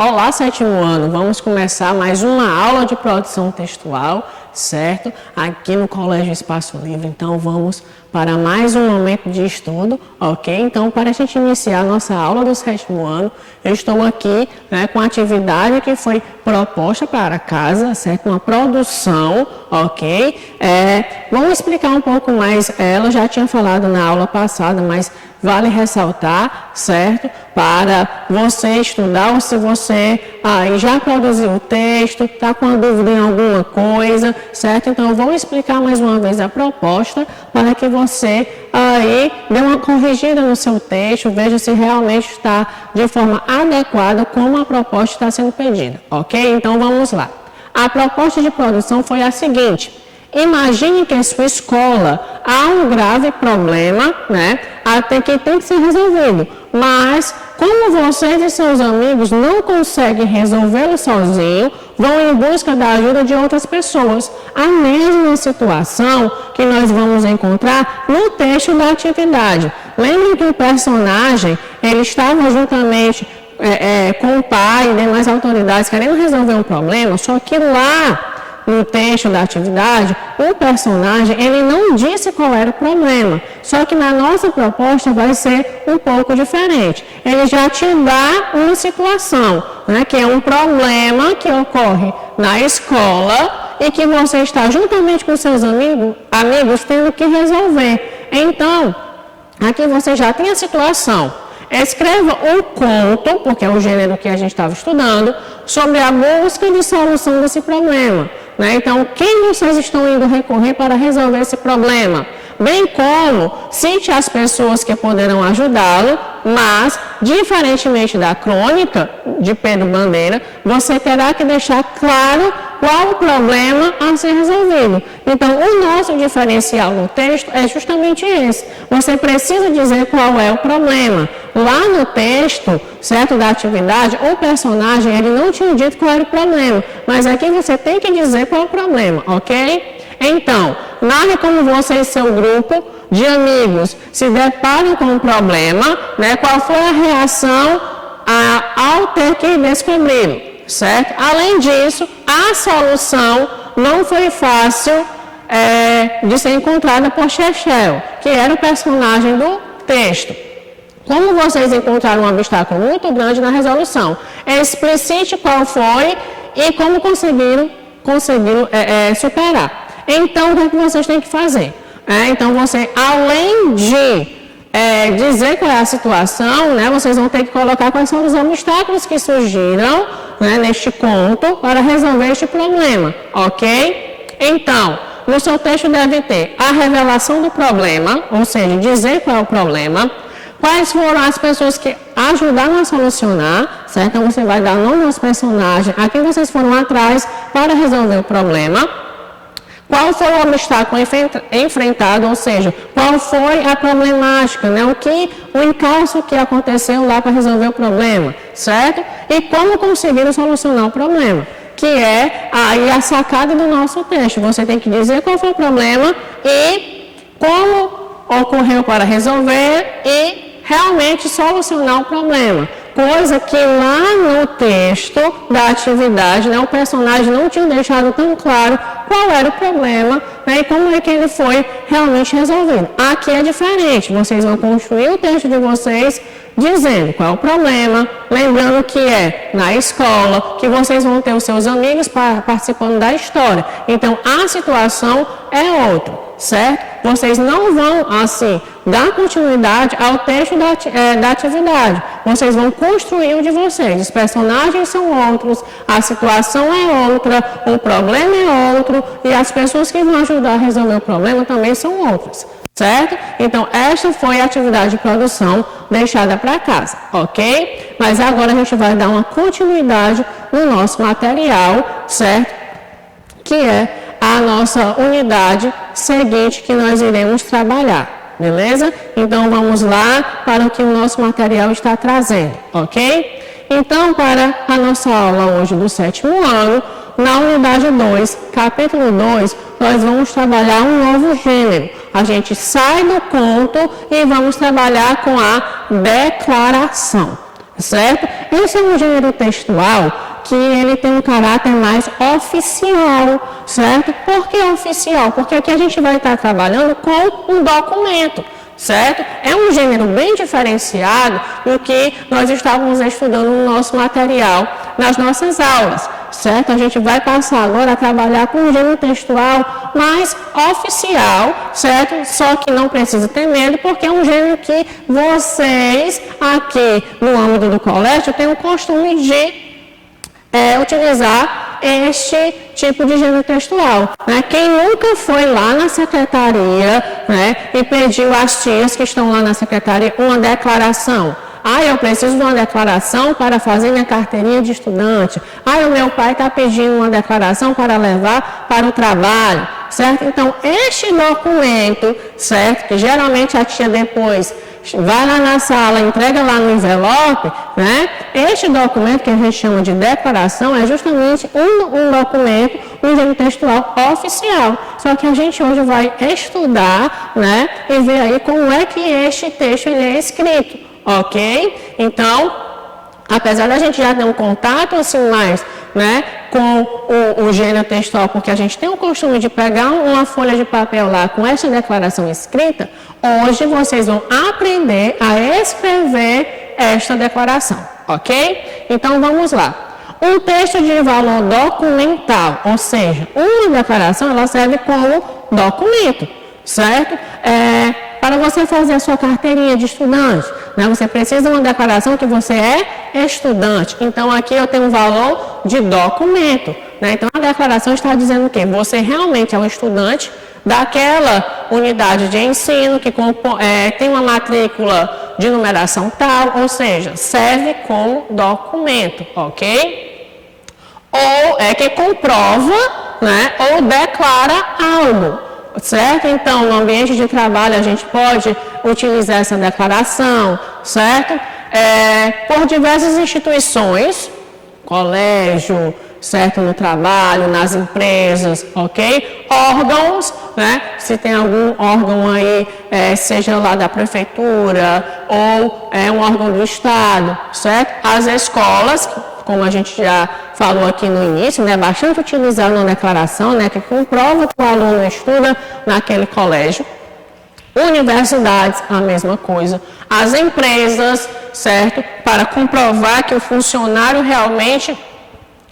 Olá, sétimo ano! Vamos começar mais uma aula de produção textual, certo? Aqui no Colégio Espaço Livre. Então, vamos para mais um momento de estudo, ok? Então, para a gente iniciar a nossa aula do sétimo ano, eu estou aqui com a atividade que foi proposta para casa, certo? Uma produção, ok? Vamos explicar um pouco mais. Ela já tinha falado na aula passada, mas vale ressaltar, certo? Para você estudar, ou se você já produziu o texto, está com dúvida em alguma coisa, certo? Então, eu vou explicar mais uma vez a proposta para que você dê uma corrigida no seu texto, veja se realmente está de forma adequada como a proposta está sendo pedida, ok? Então, vamos lá. A proposta de produção foi a seguinte: imagine que em sua escola há um grave problema, até que tem que ser resolvido, mas como vocês e seus amigos não conseguem resolvê-lo sozinho, vão em busca da ajuda de outras pessoas. A mesma situação que nós vamos encontrar no texto da atividade. Lembrem que o personagem, ele estava juntamente com o pai e demais autoridades querendo resolver um problema, só que lá no texto da atividade, o personagem, ele não disse qual era o problema, só que na nossa proposta vai ser um pouco diferente. Ele já te dá uma situação, que é um problema que ocorre na escola e que você está juntamente com seus amigos tendo que resolver. Então, aqui você já tem a situação. Escreva um conto, porque é o gênero que a gente estava estudando, sobre a busca de solução desse problema. Então, quem vocês estão indo recorrer para resolver esse problema? Bem como cite as pessoas que poderão ajudá-lo, mas, diferentemente da crônica de Pedro Bandeira, você terá que deixar claro qual o problema a ser resolvido. Então, o nosso diferencial no texto é justamente esse. Você precisa dizer qual é o problema. Lá no texto, certo, da atividade, o personagem, ele não tinha dito qual era o problema, mas aqui você tem que dizer qual é o problema, ok? Então, narre como você e seu grupo de amigos se deparam com um problema, qual foi a reação ao ter que descobrir, certo? Além disso, a solução não foi fácil de ser encontrada por Chechel, que era o personagem do texto. Como vocês encontraram um obstáculo muito grande na resolução? Explicite qual foi e como conseguiram superar. Então, o que vocês têm que fazer? Então, você, além de dizer qual é a situação, vocês vão ter que colocar quais são os obstáculos que surgiram neste conto para resolver este problema, ok? Então, no seu texto deve ter a revelação do problema, ou seja, dizer qual é o problema, quais foram as pessoas que ajudaram a solucionar, certo? Então, você vai dar nome aos personagens, a quem vocês foram atrás para resolver o problema. Qual foi o obstáculo enfrentado, ou seja, qual foi a problemática, o encalço que aconteceu lá para resolver o problema, certo? E como conseguiram solucionar o problema, que é aí a sacada do nosso texto. Você tem que dizer qual foi o problema e como ocorreu para resolver e realmente solucionar o problema. Coisa que lá no texto da atividade, o personagem não tinha deixado tão claro qual era o problema e como é que ele foi realmente resolvido. Aqui é diferente, vocês vão construir o texto de vocês dizendo qual é o problema, lembrando que é na escola, que vocês vão ter os seus amigos participando da história. Então, a situação é outra, certo? Vocês não vão, assim, dar continuidade ao texto da atividade. Vocês vão construir o de vocês. Os personagens são outros, a situação é outra, o problema é outro e as pessoas que vão ajudar a resolver o problema também são outras. Certo? Então, esta foi a atividade de produção deixada para casa, ok? Mas agora a gente vai dar uma continuidade no nosso material, certo? Que é a nossa unidade seguinte que nós iremos trabalhar, beleza? Então, vamos lá para o que o nosso material está trazendo, ok? Então, para a nossa aula hoje do sétimo ano, na unidade 2, capítulo 2, nós vamos trabalhar um novo gênero. A gente sai do conto e vamos trabalhar com a declaração. certo? Esse é um gênero textual que ele tem um caráter mais oficial, certo? Por que oficial? Porque aqui a gente vai estar trabalhando com um documento, certo? É um gênero bem diferenciado do que nós estávamos estudando no nosso material, nas nossas aulas, certo? A gente vai passar agora a trabalhar com um gênero textual mais oficial, certo? Só que não precisa ter medo, porque é um gênero que vocês aqui no âmbito do colégio têm o costume de utilizar este tipo de gênero textual, né? Quem nunca foi lá na secretaria, né, e pediu às tias que estão lá na secretaria uma declaração? Ah, eu preciso de uma declaração para fazer minha carteirinha de estudante. Ah, o meu pai está pedindo uma declaração para levar para o trabalho, certo? Então, este documento, certo, que geralmente a tia depois vai lá na sala, entrega lá no envelope, né? Este documento que a gente chama de declaração é justamente um documento, um gênero textual oficial. Só que a gente hoje vai estudar, né? E ver aí como é que este texto ele é escrito, ok? Então, apesar da gente já ter um contato assim mais, né, com o gênero textual, porque a gente tem o costume de pegar uma folha de papel lá com essa declaração escrita, hoje vocês vão aprender a escrever esta declaração, ok? Então vamos lá. Um texto de valor documental, ou seja, uma declaração, ela serve como documento, certo? Para você fazer a sua carteirinha de estudante, né, você precisa de uma declaração que você é estudante. Então, aqui eu tenho um valor de documento, né? Então, a declaração está dizendo o quê? Você realmente é um estudante daquela unidade de ensino que tem uma matrícula de numeração tal, ou seja, serve como documento, ok? Ou que comprova, né, ou declara algo. Certo? Então, no ambiente de trabalho, a gente pode utilizar essa declaração, certo? Por diversas instituições, colégio, certo? No trabalho, nas empresas, ok? Órgãos, né? Se tem algum órgão aí, seja lá da prefeitura ou um órgão do estado, certo? As escolas, como a gente já falou aqui no início, né, bastante utilizado na declaração, né, que comprova que o aluno estuda naquele colégio. Universidades, a mesma coisa. As empresas, certo, para comprovar que o funcionário realmente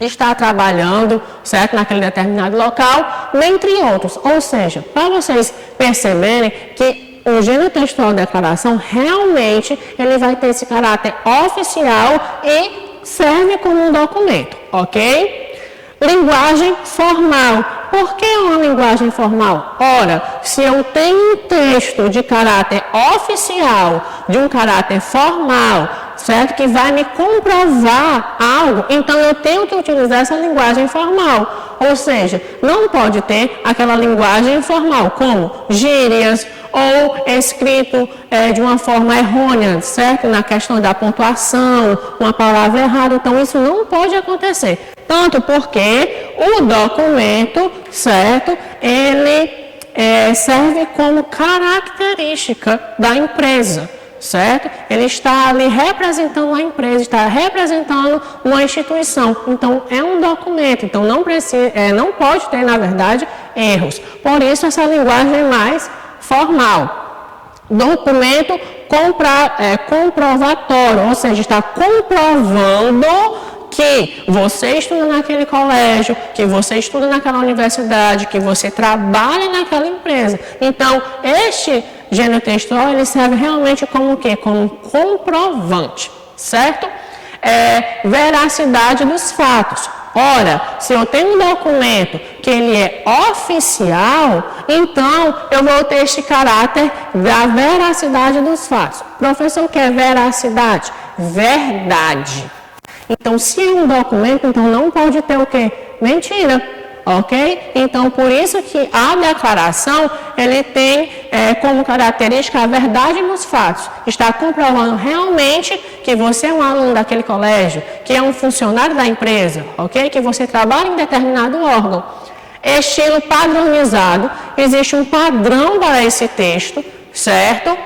está trabalhando, certo, naquele determinado local, dentre outros. Ou seja, para vocês perceberem que o gênero textual da declaração realmente ele vai ter esse caráter oficial e serve como um documento, ok? Linguagem formal. Por que uma linguagem formal? Ora, se eu tenho um texto de caráter oficial, de um caráter formal, certo? Que vai me comprovar algo, então eu tenho que utilizar essa linguagem formal. Ou seja, não pode ter aquela linguagem informal, como gírias, ou escrito de uma forma errônea, certo? Na questão da pontuação, uma palavra errada. Então, isso não pode acontecer. Tanto porque o documento, certo? Ele serve como característica da empresa, certo? Ele está ali representando a empresa, está representando uma instituição. Então, é um documento. Então, não pode ter, na verdade, erros. Por isso, essa linguagem mais formal. Documento comprovatório, ou seja, está comprovando que você estuda naquele colégio, que você estuda naquela universidade, que você trabalha naquela empresa. Então, este gênero textual, ele serve realmente como o quê? Como comprovante, certo? Veracidade dos fatos. Ora, se eu tenho um documento que ele é oficial, então eu vou ter este caráter da veracidade dos fatos. Professor, o que é veracidade? Verdade. Então, se é um documento, então não pode ter o quê? Mentira. Ok? Então, por isso que a declaração, ele tem como característica a verdade nos fatos. Está comprovando realmente que você é um aluno daquele colégio, que é um funcionário da empresa, ok? Que você trabalha em determinado órgão. Estilo padronizado, existe um padrão para esse texto, certo?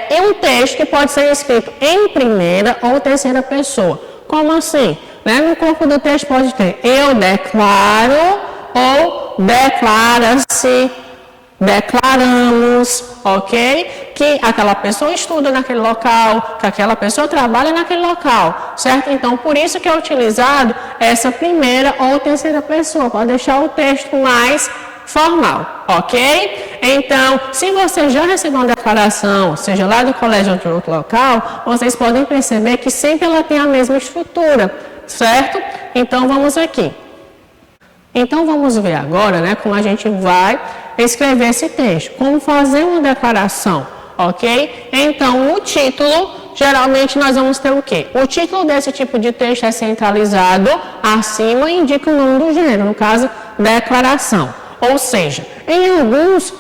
E um texto que pode ser escrito em primeira ou terceira pessoa. Como assim? Né? No corpo do texto pode ter eu declaro ou declara-se, declaramos, ok? Que aquela pessoa estuda naquele local, que aquela pessoa trabalha naquele local, certo? Então, por isso que é utilizado essa primeira ou terceira pessoa, para deixar o texto mais formal, ok? Então, se você já recebeu uma declaração, seja lá do colégio ou de outro local, vocês podem perceber que sempre ela tem a mesma estrutura, certo? Então, vamos aqui. Então, vamos ver agora, né, como a gente vai escrever esse texto. Como fazer uma declaração, ok? Então, no título, geralmente nós vamos ter o quê? O título desse tipo de texto é centralizado acima e indica o nome do gênero, no caso, declaração. Ou seja, em alguns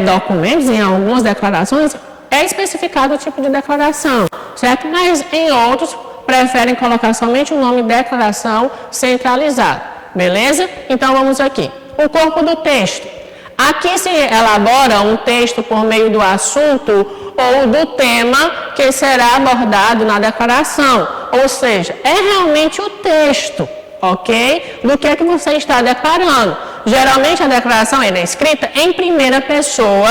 documentos, em algumas declarações, é especificado o tipo de declaração, certo? Mas em outros, preferem colocar somente o nome declaração centralizado, beleza? Então, vamos aqui. O corpo do texto. Aqui se elabora um texto por meio do assunto ou do tema que será abordado na declaração. Ou seja, é realmente o texto, ok? Do que é que você está declarando. Geralmente a declaração é escrita em primeira pessoa,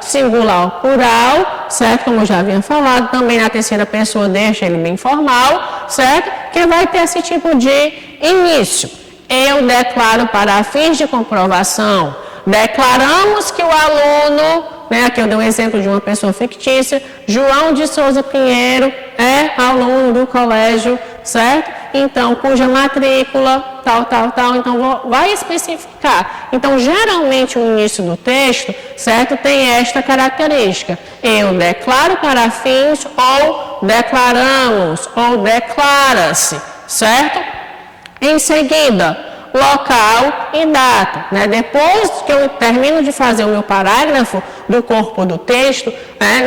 singular ou plural, certo? Como eu já havia falado, também na terceira pessoa deixa ele bem formal, certo? Que vai ter esse tipo de início. Eu declaro para fins de comprovação. Declaramos que o aluno, né, aqui eu dei um exemplo de uma pessoa fictícia, João de Souza Pinheiro é aluno do colégio, certo? Então, cuja matrícula, tal, então vai especificar. Então, geralmente o início do texto, certo, tem esta característica. Eu declaro para fins ou declaramos ou declara-se, certo? Em seguida, local e data. Né? Depois que eu termino de fazer o meu parágrafo do corpo do texto,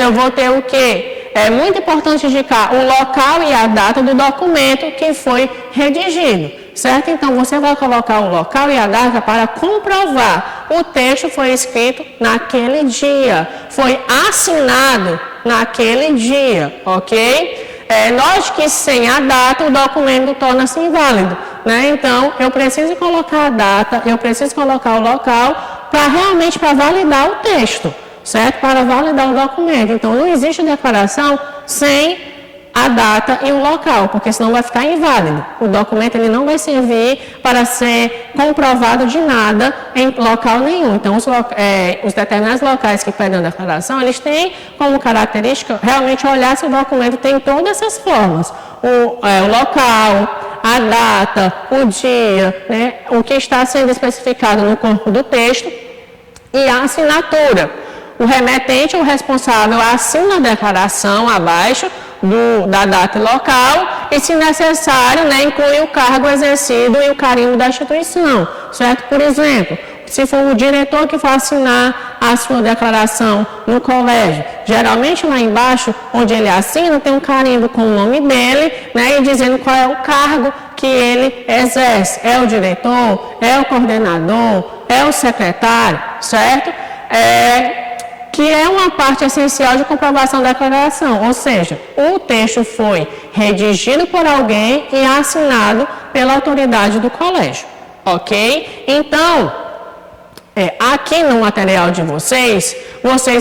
eu vou ter o quê? É muito importante indicar o local e a data do documento que foi redigido, certo? Então, você vai colocar o local e a data para comprovar. O texto foi escrito naquele dia, foi assinado naquele dia, ok? Note que sem a data o documento torna-se inválido, né? Então, eu preciso colocar a data, eu preciso colocar o local para realmente validar o texto, certo? Para validar o documento. Então, não existe declaração sem a data e o local, porque senão vai ficar inválido. O documento ele não vai servir para ser comprovado de nada em local nenhum. Então, os determinados locais que pedem a declaração, eles têm como característica realmente olhar se o documento tem todas essas formas. O local, a data, o dia, né, o que está sendo especificado no corpo do texto e a assinatura. O remetente ou responsável assina a declaração abaixo da data e local e, se necessário, né, inclui o cargo exercido e o carimbo da instituição, certo? Por exemplo, se for o diretor que for assinar a sua declaração no colégio, geralmente lá embaixo, onde ele assina, tem um carimbo com o nome dele, né, e dizendo qual é o cargo que ele exerce. É o diretor, é o coordenador, é o secretário, certo? Que é uma parte essencial de comprovação da declaração, ou seja, o texto foi redigido por alguém e assinado pela autoridade do colégio, ok? Então, aqui no material de vocês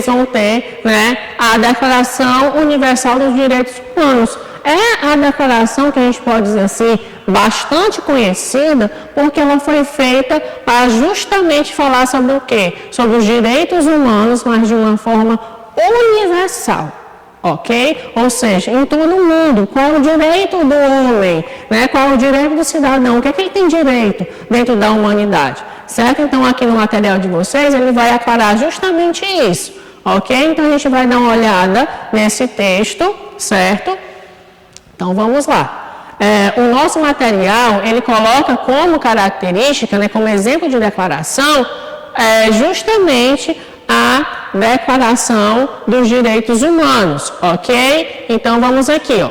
vão ter, né, a Declaração Universal dos Direitos Humanos. É a declaração que a gente pode dizer assim, bastante conhecida, porque ela foi feita para justamente falar sobre o quê? Sobre os direitos humanos, mas de uma forma universal, ok? Ou seja, em todo o mundo, qual é o direito do homem, né? Qual é o direito do cidadão, o que é que ele tem direito dentro da humanidade, certo? Então, aqui no material de vocês, ele vai aclarar justamente isso, ok? Então, a gente vai dar uma olhada nesse texto, certo? Então, vamos lá. O nosso material, ele coloca como característica, né, como exemplo de declaração, justamente a Declaração dos Direitos Humanos, ok? Então, vamos aqui, ó.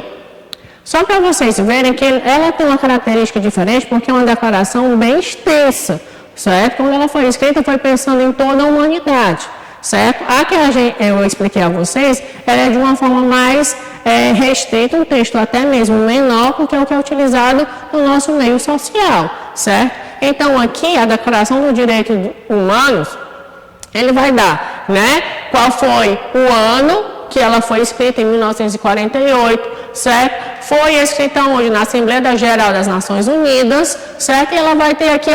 Só para vocês verem que ela tem uma característica diferente, porque é uma declaração bem extensa, certo? Quando ela foi escrita, foi pensando em toda a humanidade, certo? A que eu expliquei a vocês, ela é de uma forma mais restrita, um texto até mesmo menor, porque é o que é utilizado no nosso meio social, certo? Então, aqui, a Declaração dos Direitos Humanos, ele vai dar, né, qual foi o ano que ela foi escrita, em 1948, certo? Foi escrita hoje na Assembleia Geral das Nações Unidas, certo? E ela vai ter aqui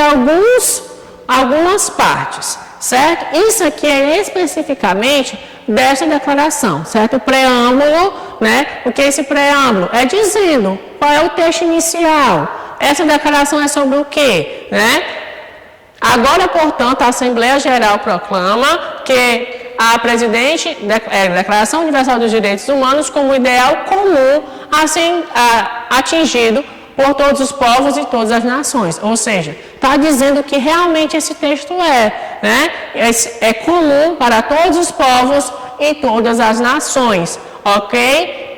algumas partes, certo? Isso aqui é especificamente dessa declaração, certo? O preâmbulo, né? O que é esse preâmbulo? É dizendo qual é o texto inicial. Essa declaração é sobre o quê, né? Agora, portanto, a Assembleia Geral proclama que a presidente, Declaração Universal dos Direitos Humanos como ideal comum assim, atingido por todos os povos e todas as nações. Ou seja, está dizendo que realmente esse texto né? É comum para todos os povos e todas as nações, ok?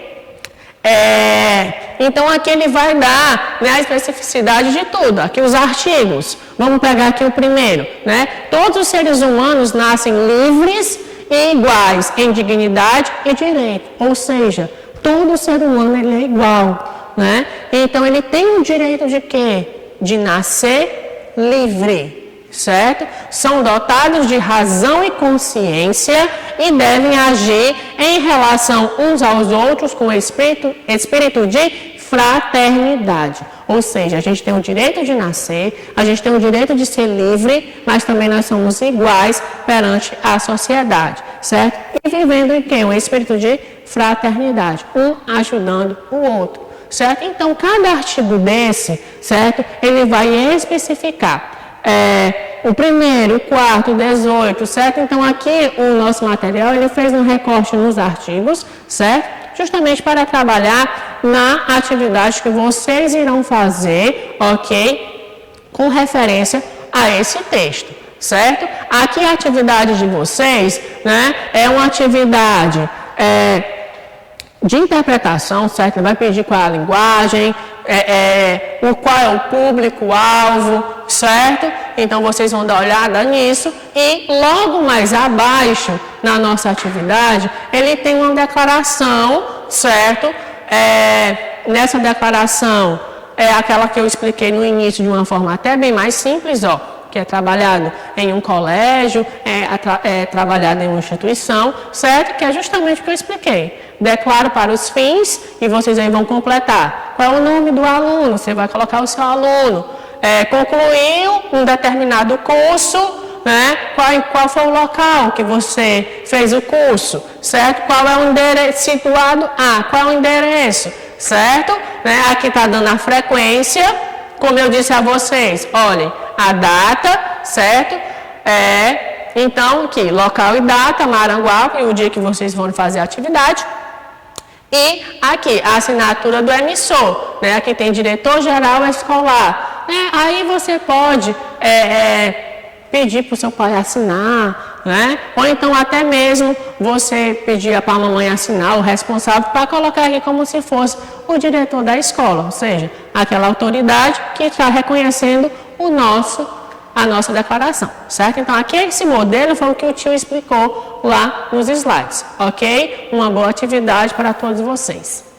Então, aqui ele vai dar, né, a especificidade de tudo. Aqui os artigos. Vamos pegar aqui o primeiro, né? Todos os seres humanos nascem livres e iguais em dignidade e direito. Ou seja, todo ser humano ele é igual, né? Então, ele tem o direito de quê? De nascer livre, certo? São dotados de razão e consciência e devem agir em relação uns aos outros com espírito de fraternidade. Ou seja, a gente tem o direito de nascer, a gente tem o direito de ser livre, mas também nós somos iguais perante a sociedade, certo? E vivendo em quê? Um espírito de fraternidade, um ajudando o outro, certo? Então, cada artigo desse, certo? Ele vai especificar o primeiro, o quarto, o 18, certo? Então, aqui o nosso material, ele fez um recorte nos artigos, certo? Justamente para trabalhar na atividade que vocês irão fazer, ok? Com referência a esse texto, certo? Aqui a atividade de vocês, né? É uma atividade de interpretação, certo? Vai pedir qual é a linguagem, qual é o público-alvo, certo? Então, vocês vão dar uma olhada nisso e logo mais abaixo, na nossa atividade, ele tem uma declaração, certo? Nessa declaração, é aquela que eu expliquei no início de uma forma até bem mais simples, ó, que é trabalhado em um colégio, trabalhado em uma instituição, certo? Que é justamente o que eu expliquei. Declaro para os fins e vocês aí vão completar. Qual é o nome do aluno? Você vai colocar o seu aluno. Concluiu um determinado curso, né? Qual foi o local que você fez o curso, certo? Qual é o endereço situado? Qual é o endereço, certo? Né? Aqui está dando a frequência, como eu disse a vocês, olhem, a data, certo? Então, aqui, local e data, Maranguape, e o dia que vocês vão fazer a atividade. E aqui, a assinatura do emissor, né? Aqui tem diretor-geral escolar. Né? Aí você pode pedir para o seu pai assinar, né? Ou então até mesmo você pedir para a mamãe assinar, o responsável, para colocar aqui como se fosse o diretor da escola, ou seja, aquela autoridade que está reconhecendo a nossa declaração, certo? Então, aqui esse modelo foi o que o tio explicou lá nos slides, ok? Uma boa atividade para todos vocês.